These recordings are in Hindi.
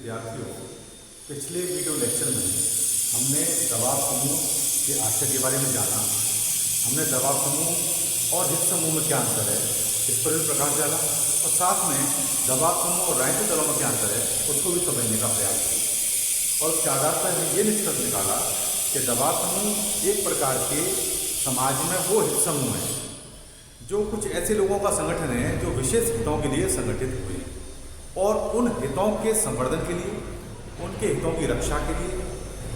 विद्यार्थियों, पिछले वीडियो लेक्चर में हमने दबाव समूह के आशय के बारे में जाना। हमने दबाव समूह और हित समूह में क्या अंतर है इस पर भी प्रकाश डाला और साथ में दबाव समूह और राजनीतिक दलों में क्या अंतर है उसको भी समझने का प्रयास किया। और उसके आधार पर हमने ये निष्कर्ष निकाला कि दबाव समूह एक प्रकार के समाज में वो हित समूह है जो कुछ ऐसे लोगों का संगठन है जो विशेष हितों के लिए संगठित हुए हैं और उन हितों के संवर्धन के लिए, उनके हितों की रक्षा के लिए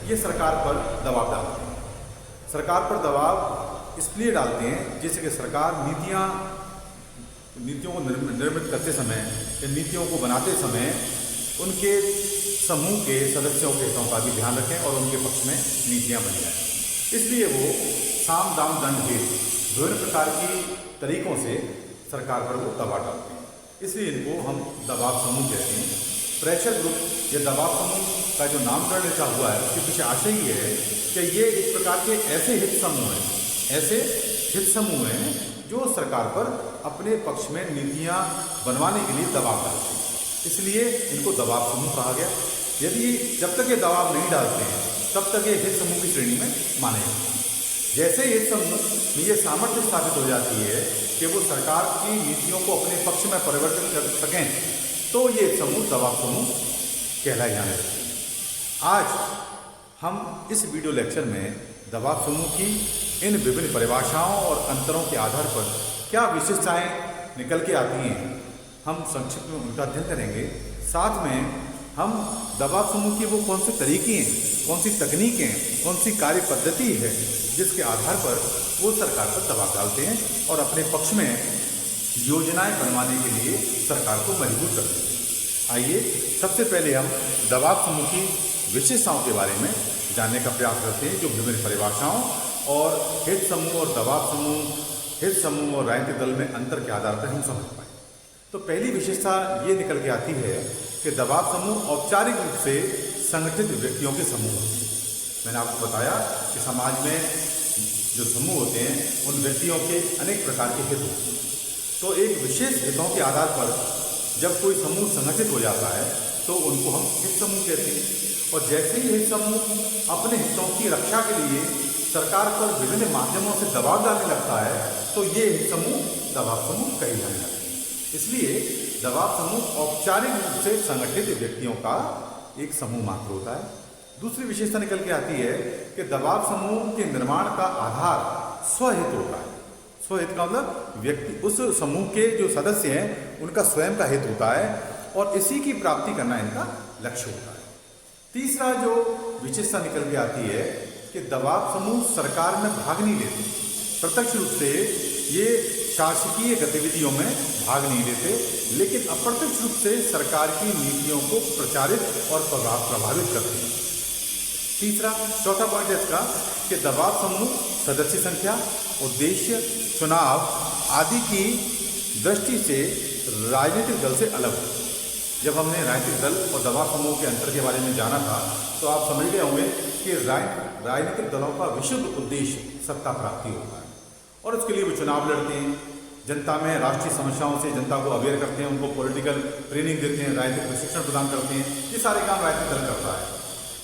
ये सरकार पर दबाव डालते हैं। सरकार पर दबाव इसलिए डालते हैं जैसे कि सरकार नीतियों को निर्मित करते समय या नीतियों को बनाते समय उनके समूह के सदस्यों के हितों का भी ध्यान रखें और उनके पक्ष में नीतियाँ बन जाएं। इसलिए वो साम दाम दंड भेद विभिन्न प्रकार की तरीकों से सरकार पर वो दबाव डालते हैं। इसलिए इनको हम दबाव समूह कहते हैं। प्रेशर ग्रुप या दबाव समूह का जो नामकरण लिखा हुआ है उसके पीछे आशय ये है कि ये एक प्रकार के ऐसे हित समूह हैं जो सरकार पर अपने पक्ष में नीतियाँ बनवाने के लिए दबाव डालते हैं। इसलिए इनको दबाव समूह कहा गया। यदि जब तक ये दबाव नहीं डालते हैं तब तक ये हित समूह की श्रेणी में माने जाते हैं। जैसे ही हित समूह में ये सामर्थ्य स्थापित हो जाती है कि वो सरकार की नीतियों को अपने पक्ष में परिवर्तन कर सकें तो ये समूह दबाव समूह कहलाए जाने लगते हैं। आज हम इस वीडियो लेक्चर में दबाव समूह की इन विभिन्न परिभाषाओं और अंतरों के आधार पर क्या विशेषताएं निकल के आती हैं हम संक्षिप्त में उनका अध्ययन करेंगे। साथ में हम दबाव समूह की वो कौन से तरीके हैं, कौन सी तकनीकें, कौन सी कार्य पद्धति है जिसके आधार पर वो सरकार पर दबाव डालते हैं और अपने पक्ष में योजनाएं बनवाने के लिए सरकार को मजबूर करते हैं। आइए सबसे पहले हम दबाव समूह की विशेषताओं के बारे में जानने का प्रयास करते हैं जो विभिन्न परिभाषाओं और हित समूह और दबाव समूह, हित समूह और राजनीतिक दल में अंतर के आधार पर हम समझ पाए। तो पहली विशेषता ये निकल के आती है कि दबाव समूह औपचारिक रूप से संगठित व्यक्तियों के समूह होते हैं। मैंने आपको बताया कि समाज में जो समूह होते हैं उन व्यक्तियों के अनेक प्रकार के हित होते हैं। तो एक विशेष हितों के आधार पर जब कोई समूह संगठित हो जाता है तो उनको हम हित समूह कहते हैं। और जैसे ही हित समूह अपने हितों की रक्षा के लिए सरकार पर विभिन्न माध्यमों से दबाव डालने लगता है तो ये हित समूह दबाव समूह कहे जाने लगते हैं। इसलिए दबाव समूह औपचारिक रूप से संगठित व्यक्तियों का एक समूह मात्र होता है। दूसरी विशेषता निकल के आती है कि दबाव समूह के निर्माण का आधार स्वहित होता है। स्वहित का मतलब व्यक्ति, उस समूह के जो सदस्य हैं उनका स्वयं का हित होता है और इसी की प्राप्ति करना इनका लक्ष्य होता है। तीसरा जो विशेषता निकल के आती है कि दबाव समूह सरकार में भाग नहीं लेते। प्रत्यक्ष रूप से ये शासकीय गतिविधियों में भाग नहीं लेते लेकिन अप्रत्यक्ष रूप से सरकार की नीतियों को प्रचारित और प्रभावित करते हैं। चौथा पॉइंट है इसका कि दबाव समूह सदस्य संख्या, उद्देश्य, चुनाव आदि की दृष्टि से राजनीतिक दल से अलग हो। जब हमने राजनीतिक दल और दबाव समूह के अंतर के बारे में जाना था तो आप समझ गए होंगे कि राजनीतिक दलों का विशुद्ध उद्देश्य सत्ता प्राप्ति होता है और उसके लिए वो चुनाव लड़ते हैं, जनता में राष्ट्रीय समस्याओं से जनता को अवेयर करते हैं, उनको पॉलिटिकल ट्रेनिंग देते हैं, राजनीतिक प्रशिक्षण प्रदान करते हैं। ये सारे काम राजनीतिक दल करता है।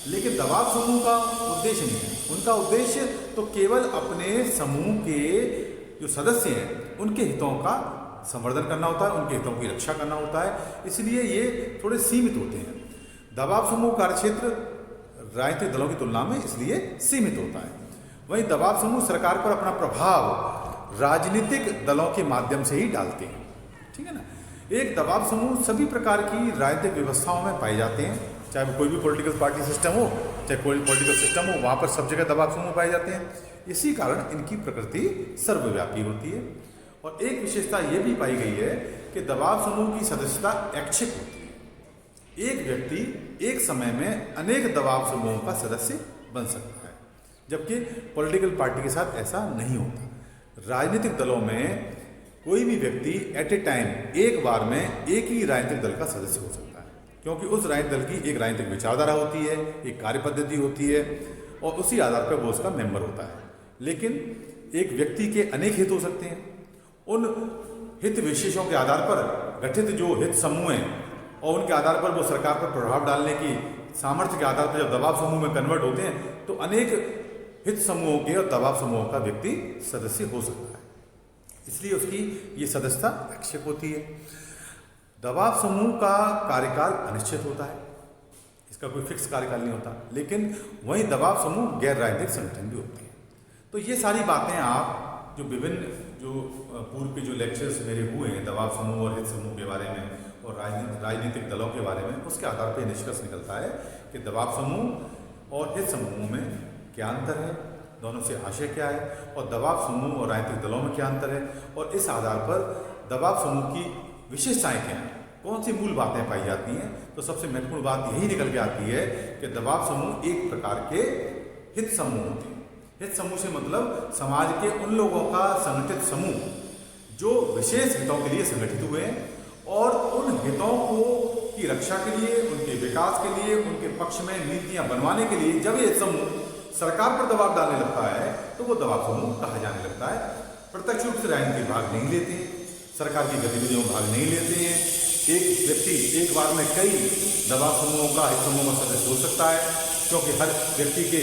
लेकिन दबाव समूह का उद्देश्य नहीं है। उनका उद्देश्य तो केवल अपने समूह के जो सदस्य हैं उनके हितों का संवर्धन करना होता है, उनके हितों की रक्षा करना होता है। इसलिए ये थोड़े सीमित होते हैं। दबाव समूह कार्यक्षेत्र राजनीतिक दलों की तुलना में इसलिए सीमित होता है। वहीं दबाव समूह सरकार पर अपना प्रभाव राजनीतिक दलों के माध्यम से ही डालते हैं। ठीक है ना। एक दबाव समूह सभी प्रकार की राजनीतिक व्यवस्थाओं में पाए जाते हैं, चाहे वो कोई भी पॉलिटिकल पार्टी सिस्टम हो, चाहे कोई पॉलिटिकल सिस्टम हो, वहाँ पर सब जगह दबाव समूह पाए जाते हैं। इसी कारण इनकी प्रकृति सर्वव्यापी होती है। और एक विशेषता ये भी पाई गई है कि दबाव समूह की सदस्यता ऐच्छिक होती है। एक व्यक्ति एक समय में अनेक दबाव समूहों का सदस्य बन सकता है, जबकि पॉलिटिकल पार्टी के साथ ऐसा नहीं होता। राजनीतिक दलों में कोई भी व्यक्ति एट ए टाइम एक बार में एक ही राजनीतिक दल का सदस्य हो सकता है, क्योंकि उस राजनीतिक दल की एक राजनीतिक विचारधारा होती है, एक कार्य पद्धति होती है और उसी आधार पर वो उसका मेंबर होता है। लेकिन एक व्यक्ति के अनेक हित हो सकते हैं। उन हित विशेषों के आधार पर गठित जो हित समूह हैं और उनके आधार पर वो सरकार पर प्रभाव डालने की सामर्थ्य के आधार पर जब दबाव समूह में कन्वर्ट होते हैं तो अनेक हित समूहों के और दबाव समूहों का व्यक्ति सदस्य हो सकता है, इसलिए उसकी ये सदस्यता ऐच्छिक होती है। दबाव समूह का कार्यकाल अनिश्चित होता है, इसका कोई फिक्स कार्यकाल नहीं होता, लेकिन वहीं दबाव समूह गैर राजनीतिक संगठन भी होते हैं। तो ये सारी बातें आप जो विभिन्न जो पूर्व के जो लेक्चर्स मेरे हुए हैं दबाव समूह और हित समूह के बारे में और राजनीतिक दलों के बारे में, उसके आधार पर निष्कर्ष निकलता है कि दबाव समूह और हित समूह में क्या अंतर है, दोनों से आशय क्या है, और दबाव समूह और राजनीतिक दलों में क्या अंतर है, और इस आधार पर दबाव समूह की विशेषताएं क्या हैं, कौन सी मूल बातें पाई जाती हैं। तो सबसे महत्वपूर्ण बात यही निकल के आती है कि दबाव समूह एक प्रकार के हित समूह होते हैं। हित समूह से मतलब समाज के उन लोगों का संगठित समूह जो विशेष हितों के लिए संगठित हुए हैं और उन हितों की रक्षा के लिए, उनके विकास के लिए, उनके पक्ष में नीतियां बनवाने के लिए जब ये समूह सरकार पर दबाव डालने लगता है तो वो दबाव समूह कहा जाने लगता है। प्रत्यक्ष रूप से राजनीति भाग नहीं लेते हैं, सरकार की गतिविधियों में भाग नहीं लेते हैं। एक व्यक्ति एक बार में कई दबाव समूहों का हित समूह का सदस्य हो सकता है, क्योंकि हर व्यक्ति के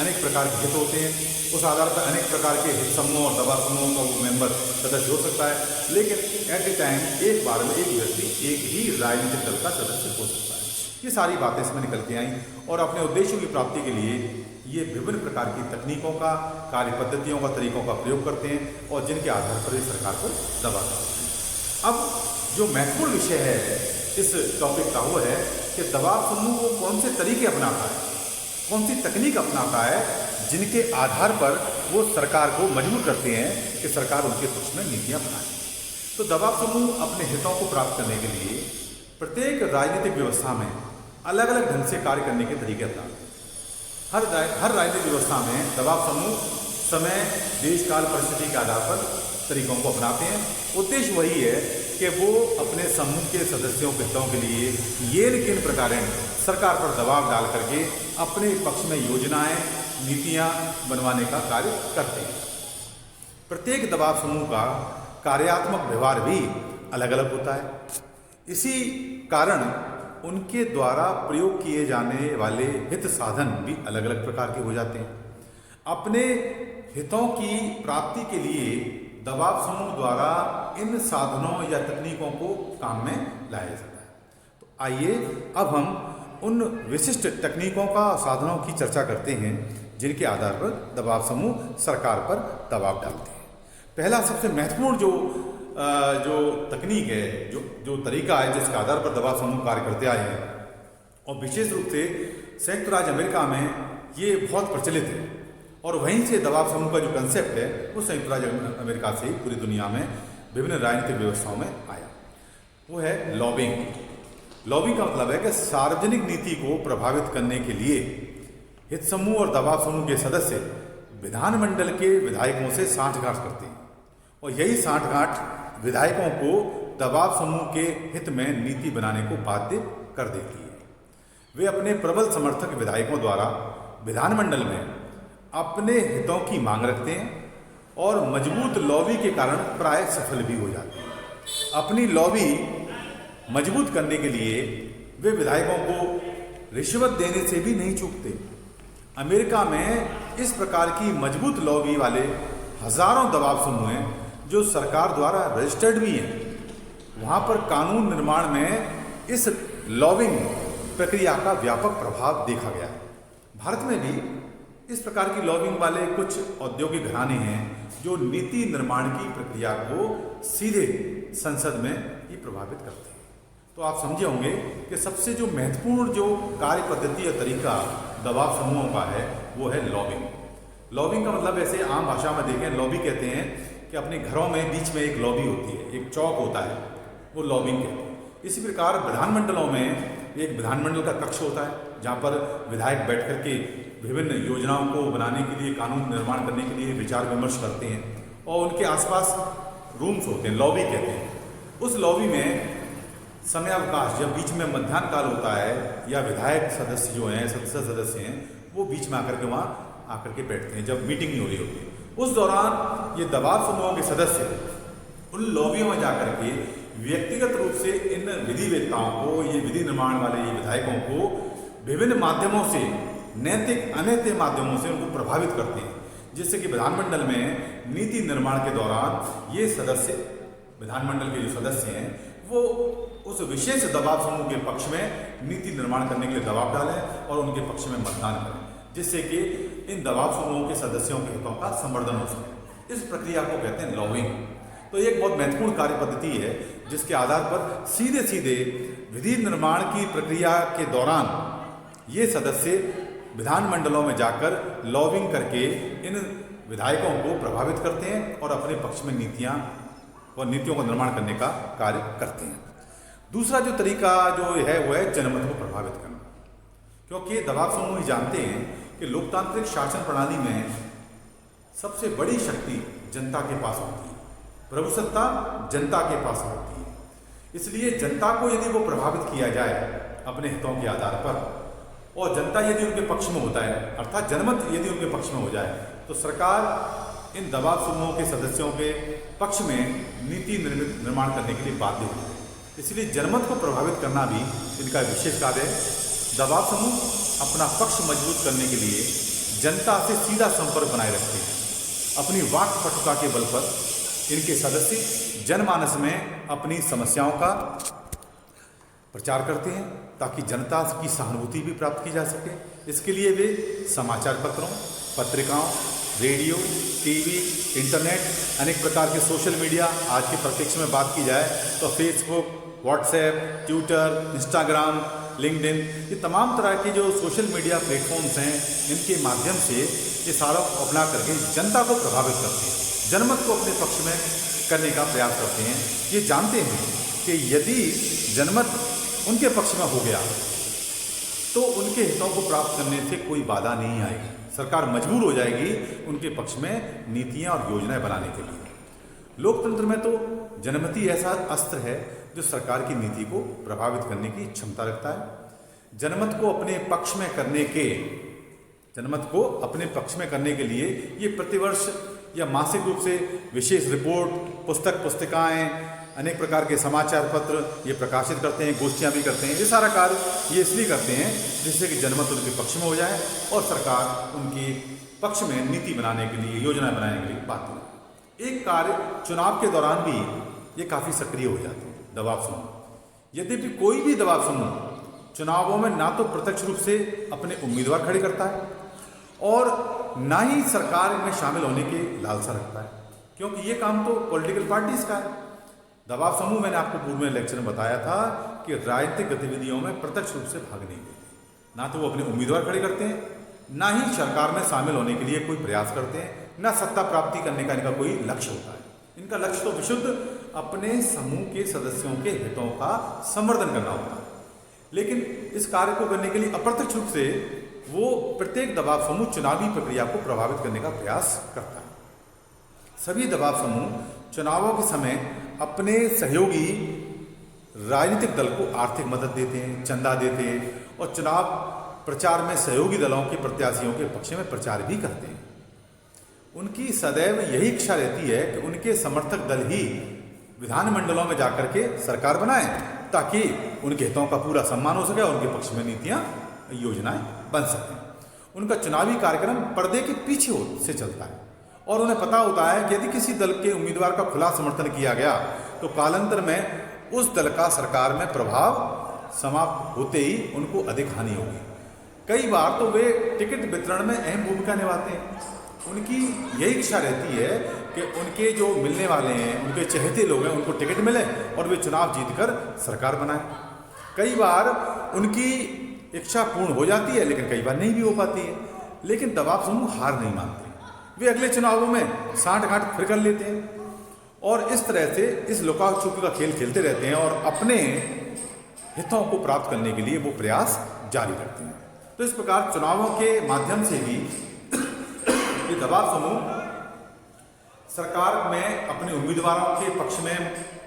अनेक प्रकार के हित होते हैं, उस आधार पर अनेक प्रकार के हित समूह और दबाव समूहों का वो मेंबर सदस्य हो सकता है। लेकिन एट ए टाइम एक बार में एक व्यक्ति एक ही राजनीतिक दल का सदस्य हो सकता है। ये सारी बातें इसमें निकल के आई और अपने उद्देश्यों की प्राप्ति के लिए ये विभिन्न प्रकार की तकनीकों का, कार्य पद्धतियों का, तरीकों का प्रयोग करते हैं और जिनके आधार पर ये सरकार पर दबाव डालते हैं। अब जो महत्वपूर्ण विषय है इस टॉपिक का वो है कि दबाव समूह को कौन से तरीके अपनाता है, कौन सी तकनीक अपनाता है जिनके आधार पर वो सरकार को मजबूर करते हैं कि सरकार उनके पक्ष में नीतियां बनाए। तो दबाव समूह अपने हितों को प्राप्त करने के लिए प्रत्येक राजनीतिक व्यवस्था में अलग अलग ढंग से कार्य करने के तरीके अपनाते हैं। हर राजनीतिक व्यवस्था में दबाव समूह समय, देश काल, परिस्थिति के आधार पर तरीकों को अपनाते हैं। उद्देश्य वही है कि वो अपने समूह के सदस्यों के हितों के लिए ये किन प्रकार सरकार पर दबाव डाल करके अपने पक्ष में योजनाएं, नीतियां बनवाने का कार्य करते हैं। प्रत्येक दबाव समूह का कार्यात्मक व्यवहार भी अलग अलग होता है। इसी कारण उनके द्वारा प्रयोग किए जाने वाले हित साधन भी अलग अलग प्रकार के हो जाते हैं। अपने हितों की प्राप्ति के लिए दबाव समूह द्वारा इन साधनों या तकनीकों को काम में लाया जाता है। तो आइए अब हम उन विशिष्ट तकनीकों का, साधनों की चर्चा करते हैं जिनके आधार पर दबाव समूह सरकार पर दबाव डालते हैं। पहला सबसे महत्वपूर्ण जो तकनीक है, जो तरीका है जिसके आधार पर दबाव समूह कार्य करते आए हैं, और विशेष रूप से संयुक्त राज्य अमेरिका में ये बहुत प्रचलित है और वहीं से दबाव समूह का जो कंसेप्ट है वो संयुक्त राज्य अमेरिका से ही पूरी दुनिया में विभिन्न राजनीतिक व्यवस्थाओं में आया। वो है लॉबिंग। लॉबिंग का मतलब है कि सार्वजनिक नीति को प्रभावित करने के लिए हित समूह और दबाव समूह के सदस्य विधानमंडल के विधायकों से सांठगांठ करते हैं और यही सांठगांठ विधायकों को दबाव समूह के हित में नीति बनाने को बाध्य कर देती है। वे अपने प्रबल समर्थक विधायकों द्वारा विधानमंडल में अपने हितों की मांग रखते हैं और मजबूत लॉबी के कारण प्राय सफल भी हो जाते हैं। अपनी लॉबी मजबूत करने के लिए वे विधायकों को रिश्वत देने से भी नहीं चूकते। अमेरिका में इस प्रकार की मजबूत लॉबी वाले हजारों दबाव समूह हैं जो सरकार द्वारा रजिस्टर्ड भी हैं। वहाँ पर कानून निर्माण में इस लॉबिंग प्रक्रिया का व्यापक प्रभाव देखा गया है। भारत में भी इस प्रकार की लॉबिंग वाले कुछ औद्योगिक घराने हैं जो नीति निर्माण की प्रक्रिया को सीधे संसद में ही प्रभावित करते हैं। तो आप समझे होंगे कि सबसे जो महत्वपूर्ण जो कार्य पद्धति या तरीका दबाव समूहों का है वो है लॉबिंग। लॉबिंग का मतलब ऐसे आम भाषा में देखें, लॉबी कहते हैं कि अपने घरों में बीच में एक लॉबी होती है, एक चौक होता है, वो लॉबिंग कहते हैं। इसी प्रकार विधानमंडलों में एक विधानमंडल का कक्ष होता है जहाँ पर विधायक बैठ कर के विभिन्न योजनाओं को बनाने के लिए, कानून निर्माण करने के लिए विचार विमर्श करते हैं और उनके आसपास रूम्स होते हैं, लॉबी कहते हैं। उस लॉबी में समयावकाश, जब बीच में मध्याह्न काल होता है या विधायक सदस्य जो हैं, संसद सदस्य हैं, वो बीच में आकर के वहाँ आकर के बैठते हैं जब मीटिंग नहीं हो रही होती है। उस दौरान ये दबाव समूहों के सदस्य उन लॉबियों में जाकर के व्यक्तिगत रूप से इन विधिवेत्ताओं को, ये विधि निर्माण वाले ये विधायकों को विभिन्न माध्यमों से, नैतिक अनैतिक माध्यमों से उनको प्रभावित करते हैं, जिससे कि विधानमंडल में नीति निर्माण के दौरान ये सदस्य, विधानमंडल के जो सदस्य हैं, वो उस विशेष दबाव समूह के पक्ष में नीति निर्माण करने के लिए दबाव डालें और उनके पक्ष में मतदान करें, जिससे कि इन दबाव समूहों के सदस्यों के हितों का संवर्धन हो सके। इस प्रक्रिया को कहते हैं लॉबिंग। तो ये एक बहुत महत्वपूर्ण कार्य पद्धति है, जिसके आधार पर सीधे सीधे विधि निर्माण की प्रक्रिया के दौरान ये सदस्य विधानमंडलों में जाकर लॉबिंग करके इन विधायकों को प्रभावित करते हैं और अपने पक्ष में नीतियों का निर्माण करने का कार्य करते हैं। दूसरा जो तरीका जो है वो है जनमत को प्रभावित करना, क्योंकि दबाव समूह ही जानते हैं कि लोकतांत्रिक शासन प्रणाली में सबसे बड़ी शक्ति जनता के पास होती है, प्रभुसत्ता जनता के पास होती है। इसलिए जनता को यदि वो प्रभावित किया जाए अपने हितों के आधार पर, और जनता यदि उनके पक्ष में होता है, अर्थात जनमत यदि उनके पक्ष में हो जाए, तो सरकार इन दबाव समूहों के सदस्यों के पक्ष में नीति निर्माण करने के लिए बाध्य होती है। इसलिए जनमत को प्रभावित करना भी इनका विशेष कार्य है। दबाव समूह अपना पक्ष मजबूत करने के लिए जनता से सीधा संपर्क बनाए रखते हैं। अपनी वाक पटुता के बल पर इनके सदस्य जनमानस में अपनी समस्याओं का प्रचार करते हैं, ताकि जनता की सहानुभूति भी प्राप्त की जा सके। इसके लिए वे समाचार पत्रों, पत्रिकाओं, रेडियो, टीवी, इंटरनेट, अनेक प्रकार के सोशल मीडिया, आज के परिप्रेक्ष्य में बात की जाए तो Facebook, WhatsApp, Twitter, Instagram, LinkedIn, ये तमाम तरह के जो सोशल मीडिया प्लेटफॉर्म्स हैं, इनके माध्यम से ये सारा अपना करके जनता को प्रभावित करते हैं, जनमत को अपने पक्ष में करने का प्रयास करते हैं। ये जानते हैं कि यदि जनमत उनके पक्ष में हो गया तो उनके हितों को प्राप्त करने से कोई बाधा नहीं आएगी, सरकार मजबूर हो जाएगी उनके पक्ष में नीतियां और योजनाएं बनाने के लिए। लोकतंत्र में तो जनमति ऐसा अस्त्र है जो सरकार की नीति को प्रभावित करने की क्षमता रखता है। जनमत को अपने पक्ष में करने के लिए ये प्रतिवर्ष या मासिक रूप से विशेष रिपोर्ट, पुस्तिकाएं, अनेक प्रकार के समाचार पत्र ये प्रकाशित करते हैं, गोष्ठियां भी करते हैं। ये सारा कार्य ये इसलिए करते हैं जिससे कि जनमत उनके पक्ष में हो जाए और सरकार उनके पक्ष में नीति बनाने के लिए, योजनाएं बनाने के लिए बात हो। एक कार्य चुनाव के दौरान भी ये काफ़ी सक्रिय हो जाते हैं दबाव समूह। यद्यपि कोई भी दबाव समूह चुनावों में ना तो प्रत्यक्ष रूप से अपने उम्मीदवार खड़े करता है और ना ही सरकार में शामिल होने की लालसा रखता है, क्योंकि ये काम तो पॉलिटिकल पार्टीज का है। दबाव समूह, मैंने आपको पूर्व में लेक्चर में बताया था कि राजनीतिक गतिविधियों में प्रत्यक्ष रूप से भाग नहीं लेते। ना तो वो अपने उम्मीदवार खड़े करते हैं, ना ही सरकार में शामिल होने के लिए कोई प्रयास करते हैं, ना सत्ता प्राप्ति करने का इनका कोई लक्ष्य होता है। इनका लक्ष्य तो विशुद्ध अपने समूह के सदस्यों के हितों का संवर्धन करना होता है। लेकिन इस कार्य को करने के लिए अप्रत्यक्ष रूप से वो प्रत्येक दबाव समूह चुनावी प्रक्रिया को प्रभावित करने का प्रयास करता है। सभी दबाव समूह चुनावों के समय अपने सहयोगी राजनीतिक दल को आर्थिक मदद देते हैं, चंदा देते हैं और चुनाव प्रचार में सहयोगी दलों के प्रत्याशियों के पक्ष में प्रचार भी करते हैं। उनकी सदैव यही इच्छा रहती है कि उनके समर्थक दल ही विधानमंडलों में जाकर के सरकार बनाएं, ताकि उनके हितों का पूरा सम्मान हो सके और उनके पक्ष में नीतियां, योजनाएं बन सकें। उनका चुनावी कार्यक्रम पर्दे के पीछे से चलता है और उन्हें पता होता है कि यदि किसी दल के उम्मीदवार का खुला समर्थन किया गया तो कालांतर में उस दल का सरकार में प्रभाव समाप्त होते ही उनको अधिक हानि होगी। कई बार तो वे टिकट वितरण में अहम भूमिका निभाते हैं। उनकी यही इच्छा रहती है कि उनके जो मिलने वाले हैं, उनके चहेते लोग हैं, उनको टिकट मिले और वे चुनाव जीतकर सरकार बनाएं। कई बार उनकी इच्छा पूर्ण हो जाती है, लेकिन कई बार नहीं भी हो पाती है। लेकिन दबाव समूह हार नहीं मानते, वे अगले चुनावों में साठ-गांठ फिर कर लेते हैं और इस तरह से इस लुका छुपी का खेल खेलते रहते हैं और अपने हितों को प्राप्त करने के लिए वो प्रयास जारी रखते हैं। तो इस प्रकार चुनावों के माध्यम से ही ये दबाव समूह सरकार में अपने उम्मीदवारों के पक्ष में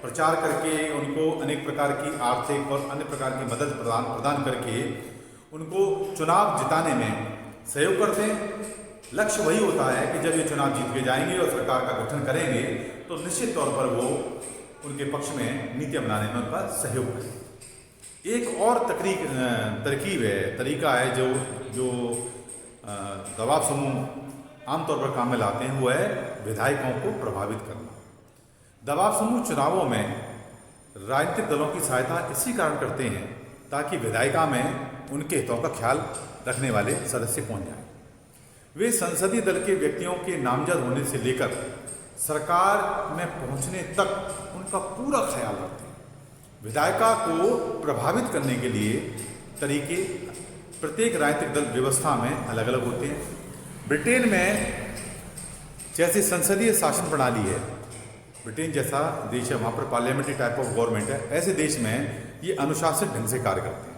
प्रचार करके उनको अनेक प्रकार की आर्थिक और अन्य प्रकार की मदद प्रदान करके उनको चुनाव जिताने में सहयोग करते हैं। लक्ष्य वही होता है कि जब ये चुनाव जीत के जाएंगे और सरकार का गठन करेंगे तो निश्चित तौर पर वो उनके पक्ष में नीतियाँ बनाने में उनका सहयोग करें। एक और तरकीब है, तरीका है जो जो दबाव समूह आमतौर पर काम में लाते हैं, वो है विधायकों को प्रभावित करना। दबाव समूह चुनावों में राजनीतिक दलों की सहायता इसी कारण करते हैं ताकि विधायिका में उनके हितों का ख्याल रखने वाले सदस्य पहुंच जाएं। वे संसदीय दल के व्यक्तियों के नामजद होने से लेकर सरकार में पहुंचने तक उनका पूरा ख्याल रखते हैं। विधायिका को प्रभावित करने के लिए तरीके प्रत्येक राजनीतिक दल व्यवस्था में अलग अलग होते हैं। ब्रिटेन में जैसे संसदीय शासन प्रणाली है, ब्रिटेन जैसा देश है, वहाँ पर पार्लियामेंट्री टाइप ऑफ गवर्नमेंट है, ऐसे देश में ये अनुशासित ढंग से कार्य करते हैं।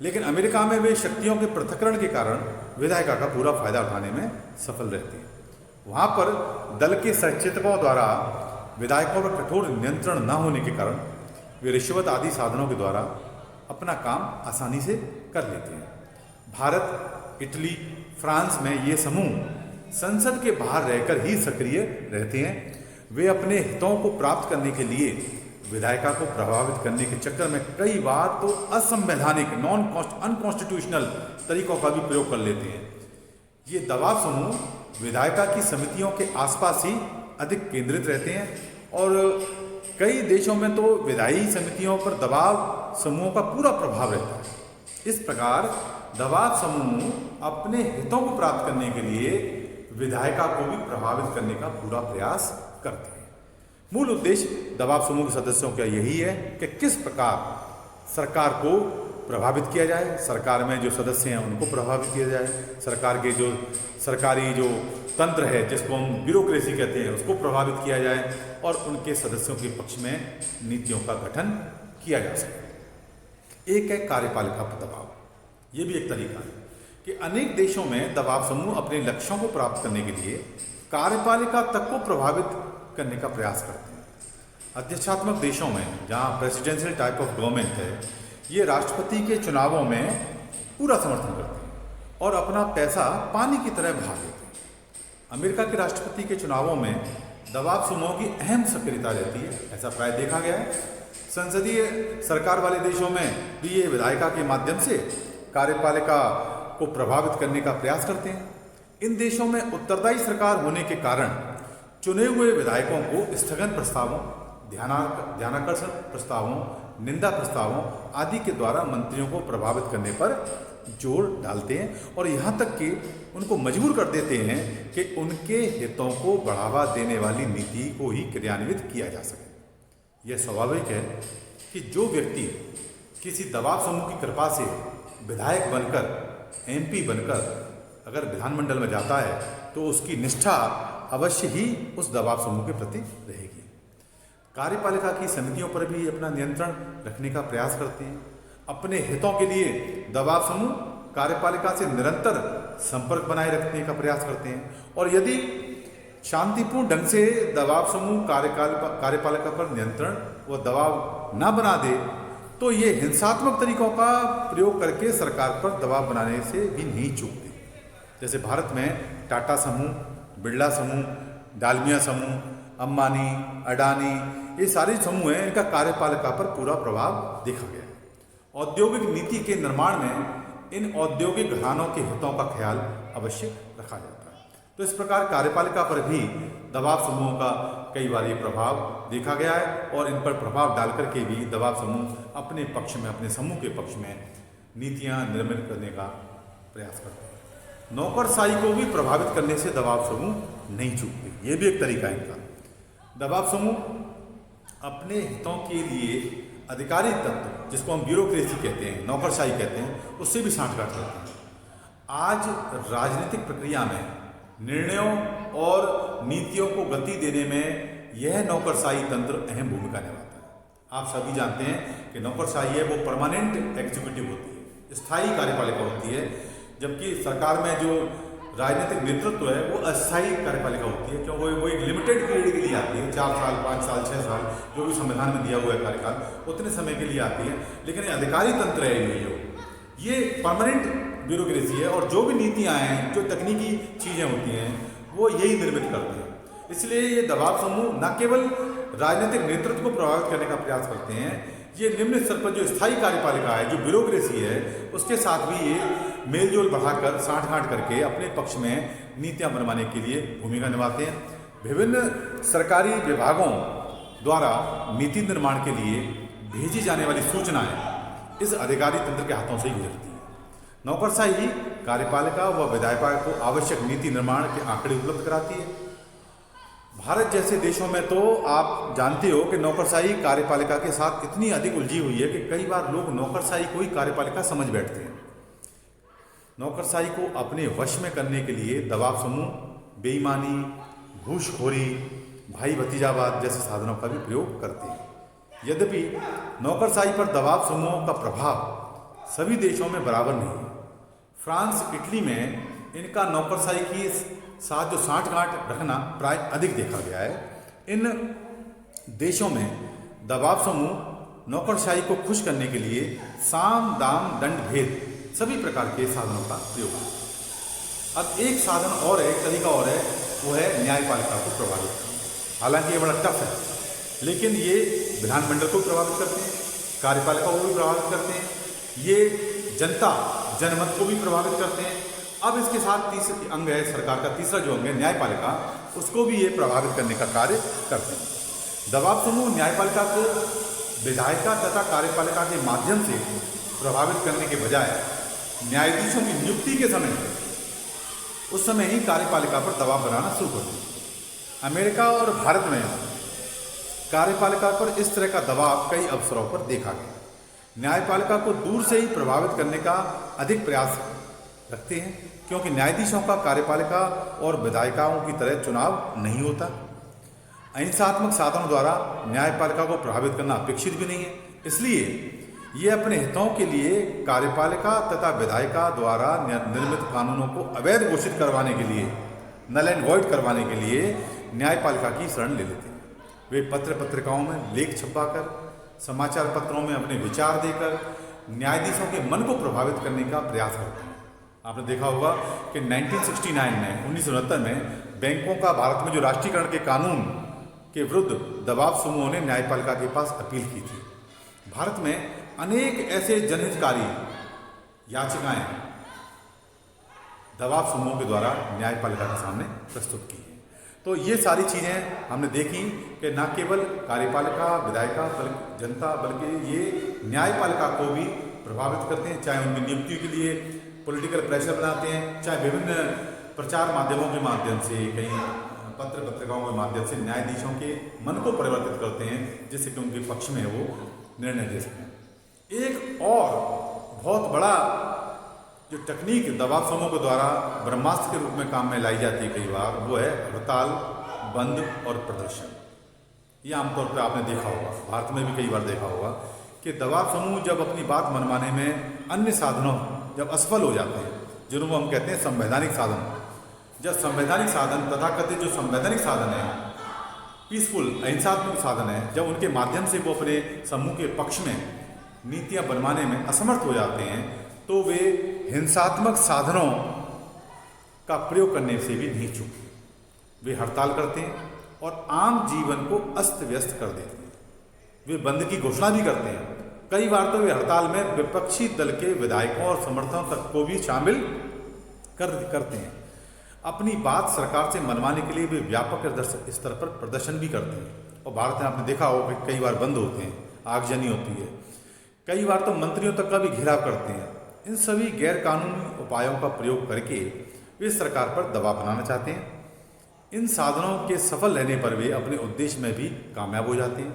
लेकिन अमेरिका में वे शक्तियों के पृथक्करण के कारण विधायिका का पूरा फायदा उठाने में सफल रहते हैं। वहाँ पर दल के सचेतकों द्वारा विधायकों पर कठोर नियंत्रण न होने के कारण वे रिश्वत आदि साधनों के द्वारा अपना काम आसानी से कर लेते हैं। भारत, इटली, फ्रांस में ये समूह संसद के बाहर रहकर ही सक्रिय रहते हैं। वे अपने हितों को प्राप्त करने के लिए विधायिका को प्रभावित करने के चक्कर में कई बार तो असंवैधानिक अनकॉन्स्टिट्यूशनल तरीकों का भी प्रयोग कर लेते हैं। ये दबाव समूह विधायिका की समितियों के आसपास ही अधिक केंद्रित रहते हैं और कई देशों में तो विधायी समितियों पर दबाव समूहों का पूरा प्रभाव रहता है। इस प्रकार दबाव समूह अपने हितों को प्राप्त करने के लिए विधायिका को भी प्रभावित करने का पूरा प्रयास करते हैं। मूल उद्देश्य दबाव समूह के सदस्यों का यही है कि किस प्रकार सरकार को प्रभावित किया जाए, सरकार में जो सदस्य हैं उनको प्रभावित किया जाए, सरकार के जो सरकारी जो तंत्र है जिसको हम ब्यूरोक्रेसी कहते हैं उसको प्रभावित किया जाए और उनके सदस्यों के पक्ष में नीतियों का गठन किया जा सके। एक है कार्यपालिका पर दबाव। ये भी एक तरीका है कि अनेक देशों में दबाव समूह अपने लक्ष्यों को प्राप्त करने के लिए कार्यपालिका तक को प्रभावित करने का प्रयास करते हैं। अध्यक्षात्मक देशों में जहाँ प्रेसिडेंशियल टाइप ऑफ गवर्नमेंट है, ये राष्ट्रपति के चुनावों में पूरा समर्थन करते हैं और अपना पैसा पानी की तरह बहा देते हैं। अमेरिका के राष्ट्रपति के चुनावों में दबाव समूहों की अहम सक्रियता रहती है, ऐसा प्राय देखा गया है। संसदीय सरकार वाले देशों में भी ये विधायिका के माध्यम से कार्यपालिका को प्रभावित करने का प्रयास करते हैं। इन देशों में उत्तरदायी सरकार होने के कारण चुने हुए विधायकों को स्थगन प्रस्तावों, ध्यानाकर्षण प्रस्तावों, निंदा प्रस्तावों आदि के द्वारा मंत्रियों को प्रभावित करने पर जोर डालते हैं और यहाँ तक कि उनको मजबूर कर देते हैं कि उनके हितों को बढ़ावा देने वाली नीति को ही क्रियान्वित किया जा सके। यह स्वाभाविक है कि जो व्यक्ति किसी दबाव समूह की कृपा से विधायक बनकर, एमपी बनकर अगर विधानमंडल में जाता है तो उसकी निष्ठा अवश्य ही उस दबाव समूह के प्रति रहेगी। कार्यपालिका की समितियों पर भी अपना नियंत्रण रखने का प्रयास करते हैं। अपने हितों के लिए दबाव समूह कार्यपालिका से निरंतर संपर्क बनाए रखने का प्रयास करते हैं और यदि शांतिपूर्ण ढंग से दबाव समूह कार्यपालिका पर नियंत्रण व दबाव न बना दे तो ये हिंसात्मक तरीकों का प्रयोग करके सरकार पर दबाव बनाने से भी नहीं चूकते। जैसे भारत में टाटा समूह, बिरला समूह, डालमिया समूह, अंबानी, अडानी, ये सारे समूह हैं, इनका कार्यपालिका पर पूरा प्रभाव देखा गया है। औद्योगिक नीति के निर्माण में इन औद्योगिक घरानों के हितों का ख्याल अवश्य रखा जाता है। तो इस प्रकार कार्यपालिका पर भी दबाव समूहों का कई बार ये प्रभाव देखा गया है और इन पर प्रभाव डाल करके भी दबाव समूह अपने पक्ष में, अपने समूह के पक्ष में नीतियाँ निर्मित करने का प्रयास करते हैं। नौकरशाही को भी प्रभावित करने से दबाव समूह नहीं चूकते। ये भी एक तरीका है इनका। दबाव समूह अपने हितों के लिए अधिकारी तंत्र, जिसको हम ब्यूरोक्रेसी कहते हैं, नौकरशाही कहते हैं, उससे भी सांठगांठ करते हैं। आज राजनीतिक प्रक्रिया में निर्णयों और नीतियों को गति देने में यह नौकरशाही तंत्र अहम भूमिका निभाता है। आप सभी जानते हैं कि नौकरशाही है वो परमानेंट एग्जीक्यूटिव होती है, स्थायी कार्यपालिका होती है, जबकि सरकार में जो राजनीतिक नेतृत्व है वो अस्थायी कार्यपालिका होती है, क्योंकि वो एक लिमिटेड पीरियड के लिए आती है, 4 साल, 5 साल, 6 साल, जो भी संविधान में दिया हुआ है कार्यकाल, उतने समय के लिए आती है। लेकिन अधिकारी तंत्र है ये परमानेंट ब्यूरोक्रेसी है और जो भी नीतियाँ हैं, जो तकनीकी चीज़ें होती हैं, वो यही निर्मित करते हैं। इसलिए ये दबाव समूह न केवल राजनीतिक नेतृत्व को प्रभावित करने का प्रयास करते हैं। ये निम्न स्तर पर जो स्थायी कार्यपालिका है, जो ब्यूरोक्रेसी है, उसके साथ भी ये मेलजोल बढ़ाकर साँठ-गाँठ करके अपने पक्ष में नीतियाँ बनवाने के लिए भूमिका निभाते हैं। विभिन्न सरकारी विभागों द्वारा नीति निर्माण के लिए भेजी जाने वाली सूचनाएं इस अधिकारी तंत्र के हाथों से ही गुजरती हैं। नौकरशाही कार्यपालिका व विधायिका को आवश्यक नीति निर्माण के आंकड़े उपलब्ध कराती है। भारत जैसे देशों में तो आप जानते हो कि नौकरशाही कार्यपालिका के साथ इतनी अधिक उलझी हुई है कि कई बार लोग नौकरशाही को ही कार्यपालिका समझ बैठते हैं। नौकरशाही को अपने वश में करने के लिए दबाव समूह, बेईमानी, घूसखोरी, भाई भतीजावाद जैसे साधनों का भी प्रयोग करते हैं। यद्यपि नौकरशाही पर दबाव समूहों का प्रभाव सभी देशों में बराबर नहीं है। फ्रांस, इटली में इनका नौकरशाही की साथ जो साँठ-गाँठ रखना प्राय अधिक देखा गया है। इन देशों में दबाव समूह नौकरशाही को खुश करने के लिए साम, दाम, दंड, भेद सभी प्रकार के साधनों का प्रयोग है। अब एक साधन और है, एक तरीका और है, वो है न्यायपालिका को प्रभावित करना। हालांकि ये बड़ा टफ है, लेकिन ये विधानमंडल को प्रभावित करते हैं, कार्यपालिका को भी प्रभावित करते हैं, ये जनता जनमत को भी प्रभावित करते हैं। अब इसके साथ तीसरा अंग है, सरकार का तीसरा जो अंग है न्यायपालिका, उसको भी ये प्रभावित करने का कार्य करते हैं। दबाव समूह न्यायपालिका को विधायिका तथा कार्यपालिका के माध्यम से प्रभावित करने के बजाय न्यायाधीशों की नियुक्ति के समय उस समय ही कार्यपालिका पर दबाव बनाना शुरू कर दिया। अमेरिका और भारत में कार्यपालिका पर इस तरह का दबाव कई अवसरों पर देखा गया। न्यायपालिका को दूर से ही प्रभावित करने का अधिक प्रयास रखते हैं, क्योंकि न्यायाधीशों का कार्यपालिका और विधायिकाओं की तरह चुनाव नहीं होता। अहिंसात्मक साधनों द्वारा न्यायपालिका को प्रभावित करना अपेक्षित भी नहीं है। इसलिए ये अपने हितों के लिए कार्यपालिका तथा विधायिका द्वारा निर्मित कानूनों को अवैध घोषित करवाने के लिए, नल एंड वॉइड करवाने के लिए न्यायपालिका की शरण ले लेते हैं। वे पत्र पत्रिकाओं में लेख छपवाकर, समाचार पत्रों में अपने विचार देकर न्यायाधीशों के मन को प्रभावित करने का प्रयास करते हैं। आपने देखा होगा कि 1969 में 1969 में बैंकों का भारत में जो राष्ट्रीयकरण के कानून के विरुद्ध दबाव समूहों ने न्यायपालिका के पास अपील की थी। भारत में अनेक ऐसे जनहितकारी याचिकाएं दबाव समूहों के द्वारा न्यायपालिका के सामने प्रस्तुत की है। तो ये सारी चीज़ें हमने देखी कि न केवल कार्यपालिका, विधायिका, बल्कि जनता, बल्कि ये न्यायपालिका को भी प्रभावित करते हैं। चाहे उनकी नियुक्ति के लिए पॉलिटिकल प्रेशर बनाते हैं, चाहे विभिन्न प्रचार माध्यमों के माध्यम से, कहीं पत्र पत्रिकाओं के माध्यम से न्यायाधीशों के मन को परिवर्तित करते हैं, जिससे कि उनके पक्ष में वो निर्णय दे सकें। एक और बहुत बड़ा जो तकनीक दबाव समूह के द्वारा ब्रह्मास्त्र के रूप में काम में लाई जाती है कई बार, वो है हड़ताल, बंद और प्रदर्शन। ये आमतौर पर आपने देखा होगा, भारत में भी कई बार देखा होगा कि दबाव समूह जब अपनी बात मनवाने में अन्य साधनों जब असफल हो जाते हैं, जिनको हम कहते हैं संवैधानिक साधन, जब संवैधानिक साधन तथाकथित जो संवैधानिक साधन है, पीसफुल अहिंसात्मक साधन है, जब उनके माध्यम से वो अपने समूह के पक्ष में नीतियां बनवाने में असमर्थ हो जाते हैं, तो वे हिंसात्मक साधनों का प्रयोग करने से भी नहीं चूकते। वे हड़ताल करते हैं और आम जीवन को अस्त व्यस्त कर देते हैं। वे बंद की घोषणा भी करते हैं। कई बार तो वे हड़ताल में विपक्षी दल के विधायकों और समर्थकों तक को भी शामिल करते हैं। अपनी बात सरकार से मनवाने के लिए वे व्यापक स्तर पर प्रदर्शन भी करते हैं। और भारत में आपने देखा होगा कि कई बार बंद होते हैं, आगजनी होती है, कई बार तो मंत्रियों तक का भी घेराव करते हैं। इन सभी गैर कानूनी उपायों का प्रयोग करके वे सरकार पर दबाव बनाना चाहते हैं। इन साधनों के सफल रहने पर वे अपने उद्देश्य में भी कामयाब हो जाते हैं।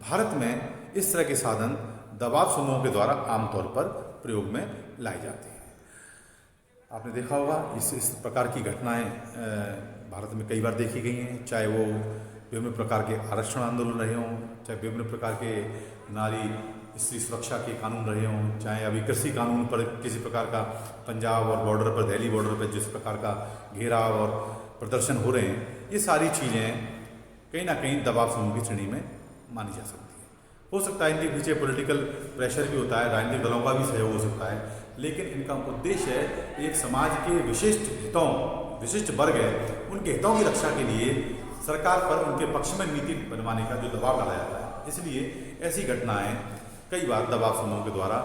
भारत में इस तरह के साधन दबाव समूहों के द्वारा आमतौर पर प्रयोग में लाए जाते हैं। आपने देखा होगा इस प्रकार की घटनाएं भारत में कई बार देखी गई हैं, चाहे वो विभिन्न प्रकार के आरक्षण आंदोलन रहे हों, चाहे विभिन्न प्रकार के नारी स्त्री सुरक्षा के कानून रहे हों, चाहे अभी कृषि कानून पर किसी प्रकार का पंजाब और बॉर्डर पर, दिल्ली बॉर्डर पर जिस प्रकार का घेराव और प्रदर्शन हो रहे हैं, ये सारी चीज़ें कहीं ना कहीं दबाव समूह की श्रेणी में मानी जा सकती है। हो सकता है इनके पीछे पॉलिटिकल प्रेशर भी होता है, राजनीतिक दलों का भी सहयोग हो सकता है, लेकिन इनका उद्देश्य है एक समाज के विशिष्ट हितों, विशिष्ट वर्ग है, उनके हितों की रक्षा के लिए सरकार पर उनके पक्ष में नीति बनवाने का जो दबाव डाला जाता है। इसलिए ऐसी घटनाएं कई बार दबाव समूह के द्वारा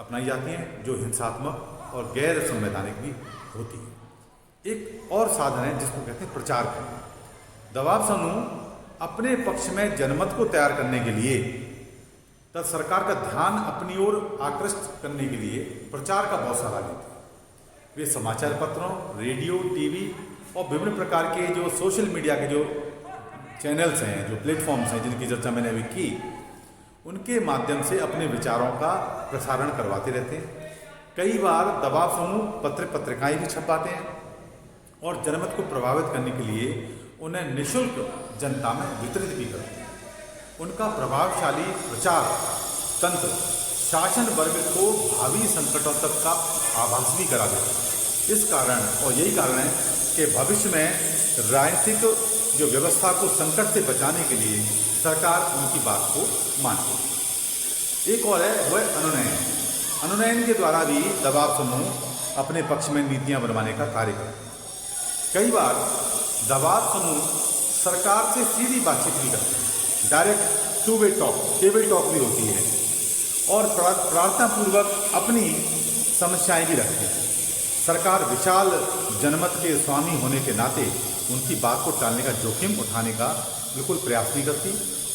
अपनाई जाती हैं, जो हिंसात्मक और गैर संवैधानिक भी होती है। एक और साधन है जिसको कहते हैं प्रचार करना। दबाव समूह अपने पक्ष में जनमत को तैयार करने के लिए तथा सरकार का ध्यान अपनी ओर आकृष्ट करने के लिए प्रचार का बहुत सहारा लेते हैं। वे समाचार पत्रों, रेडियो, टीवी और विभिन्न प्रकार के जो सोशल मीडिया के जो चैनल्स हैं, जो प्लेटफॉर्म्स हैं जिनकी चर्चा मैंने अभी की, उनके माध्यम से अपने विचारों का प्रसारण करवाते रहते हैं। कई बार दबाव समूह पत्र पत्रिकाएं भी छपाते हैं और जनमत को प्रभावित करने के लिए उन्हें निःशुल्क जनता में वितरित भी करते हैं। उनका प्रभावशाली प्रचार तंत्र शासन वर्ग को भावी संकटों तक का आभास भी करा देता है। इस कारण और यही कारण है कि भविष्य में राजनीतिक जो व्यवस्था को संकट से बचाने के लिए सरकार उनकी बात को मानती है। एक और है वह अनुनयन। अनुनयन के द्वारा भी दबाव समूह अपने पक्ष में नीतियां बनवाने का कार्य करते हैं। कई बार दबाव समूह सरकार से सीधी बातचीत भी करते हैं, direct two way talk, table talk भी होती है, और प्रार्थनापूर्वक अपनी समस्याएं भी रखते हैं। सरकार विशाल जनमत के स्वामी होने के नाते उनकी बात को टालने का जोखिम उठाने का बिल्कुल प्रयास नहीं करती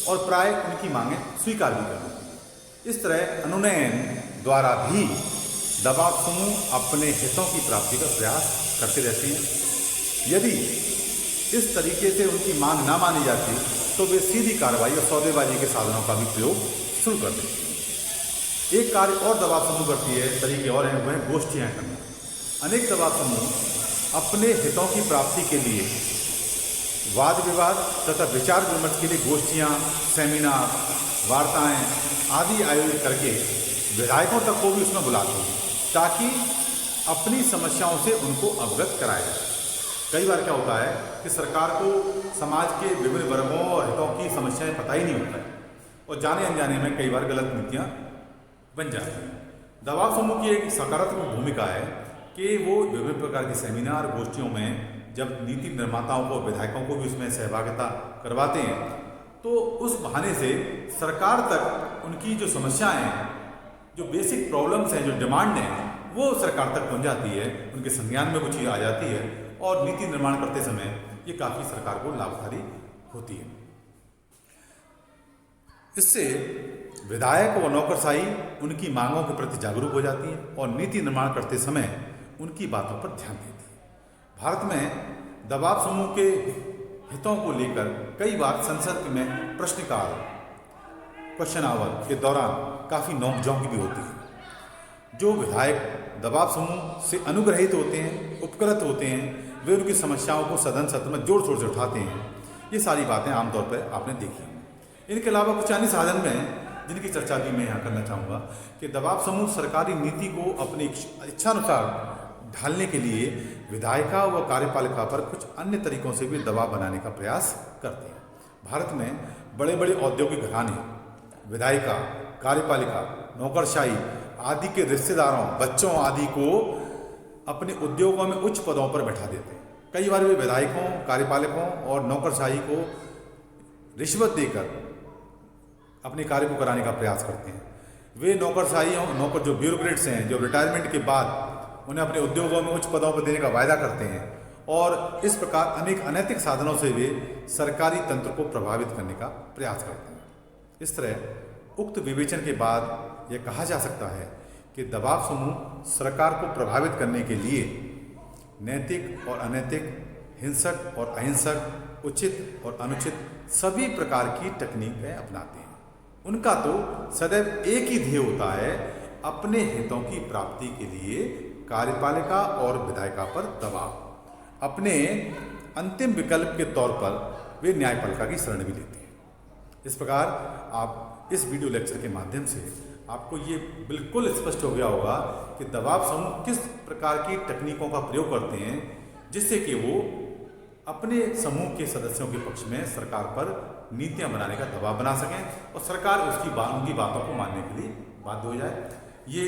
और प्राय उनकी मांगें स्वीकार भी कर लेती है। इस तरह अनुनयन द्वारा भी दबाव समूह अपने हितों की प्राप्ति का प्रयास करते रहते हैं। यदि इस तरीके से उनकी मांग ना मानी जाती तो वे सीधी कार्रवाई और सौदेबाजी के साधनों का भी प्रयोग शुरू कर देते हैं। एक कार्य और दबाव समूह करती है, तरीके और हैं, वह गोष्ठियाँ करना। अनेक दबाव समूह अपने हितों की प्राप्ति के लिए वाद विवाद तथा विचार विमर्श के लिए गोष्ठियाँ, सेमिनार, वार्ताएं आदि आयोजित करके विधायकों तक को भी उसमें बुलाते हैं ताकि अपनी समस्याओं से उनको अवगत कराया जाए। कई बार क्या होता है कि सरकार को समाज के विभिन्न वर्गों और हितों की समस्याएं पता ही नहीं होता है और जाने अनजाने में कई बार गलत नीतियाँ बन जाती हैं। दबाव समूह की एक सकारात्मक भूमिका है कि वो विभिन्न प्रकार के सेमिनार, गोष्ठियों में जब नीति निर्माताओं को, विधायकों को भी उसमें सहभागिता करवाते हैं तो उस बहाने से सरकार तक उनकी जो समस्याएं हैं, जो बेसिक प्रॉब्लम्स हैं, जो डिमांड हैं, वो सरकार तक पहुंच जाती है, उनके संज्ञान में वो चीज़ आ जाती है और नीति निर्माण करते समय ये काफ़ी सरकार को लाभकारी होती है। इससे विधायक और नौकरशाही उनकी मांगों के प्रति जागरूक हो जाती है और नीति निर्माण करते समय उनकी बातों पर ध्यान देती है। भारत में दबाव समूह के हितों को लेकर कई बार संसद में प्रश्नकाल, क्वेश्चन आवर के दौरान काफ़ी नोकझोंक भी होती है। जो विधायक दबाव समूह से अनुग्रहित होते हैं, उपकृत होते हैं, वे उनकी समस्याओं को सदन सत्र में जोर शोर से उठाते हैं। ये सारी बातें आमतौर पर आपने देखी। इनके अलावा कुछ अन्य साधन में जिनकी चर्चा भी मैं यहाँ करना चाहूँगा कि दबाव समूह सरकारी नीति को अपनी इच्छानुसार ढालने के लिए विधायिका व कार्यपालिका पर कुछ अन्य तरीकों से भी दबाव बनाने का प्रयास करते हैं। भारत में बड़े बड़े औद्योगिक घराने विधायिका, कार्यपालिका, नौकरशाही आदि के रिश्तेदारों, बच्चों आदि को अपने उद्योगों में उच्च पदों पर बैठा देते हैं। कई बार वे विधायकों, कार्यपालकों और नौकरशाही को रिश्वत देकर अपने कार्य को कराने का प्रयास करते हैं। वे नौकर जो ब्यूरोक्रेट्स हैं, जो रिटायरमेंट के बाद उन्हें अपने उद्योगों में उच्च पदों पर देने का वायदा करते हैं और इस प्रकार अनेक अनैतिक साधनों से वे सरकारी तंत्र को प्रभावित करने का प्रयास करते हैं। इस तरह उक्त विवेचन के बाद यह कहा जा सकता है कि दबाव समूह सरकार को प्रभावित करने के लिए नैतिक और अनैतिक, हिंसक और अहिंसक, उचित और अनुचित सभी प्रकार की तकनीकें अपनाते हैं। उनका तो सदैव एक ही ध्येय होता है, अपने हितों की प्राप्ति के लिए कार्यपालिका और विधायिका पर दबाव। अपने अंतिम विकल्प के तौर पर वे न्यायपालिका की शरण भी लेते हैं। इस प्रकार आप इस वीडियो लेक्चर के माध्यम से आपको ये बिल्कुल स्पष्ट हो गया होगा कि दबाव समूह किस प्रकार की तकनीकों का प्रयोग करते हैं जिससे कि वो अपने समूह के सदस्यों के पक्ष में सरकार पर नीतियां बनाने का दबाव बना सकें और सरकार उनकी बातों को मानने के लिए बाध्य हो जाए। ये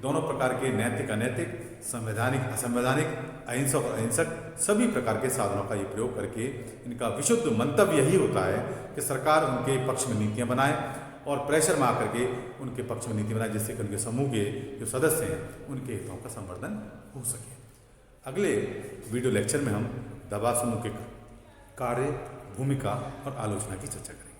दोनों प्रकार के नैतिक अनैतिक, संवैधानिक असंवैधानिक, अहिंसक और अहिंसक सभी प्रकार के साधनों का ये प्रयोग करके इनका विशुद्ध मंतव्य यही होता है कि सरकार उनके पक्ष में नीतियाँ बनाए और प्रेशर में आकर के उनके पक्ष में नीति बनाए, जिससे कि उनके समूह के जो सदस्य हैं उनके हितों का संवर्धन हो सके। अगले वीडियो लेक्चर में हम दबाव समूह के कार्य, भूमिका और आलोचना की चर्चा करेंगे।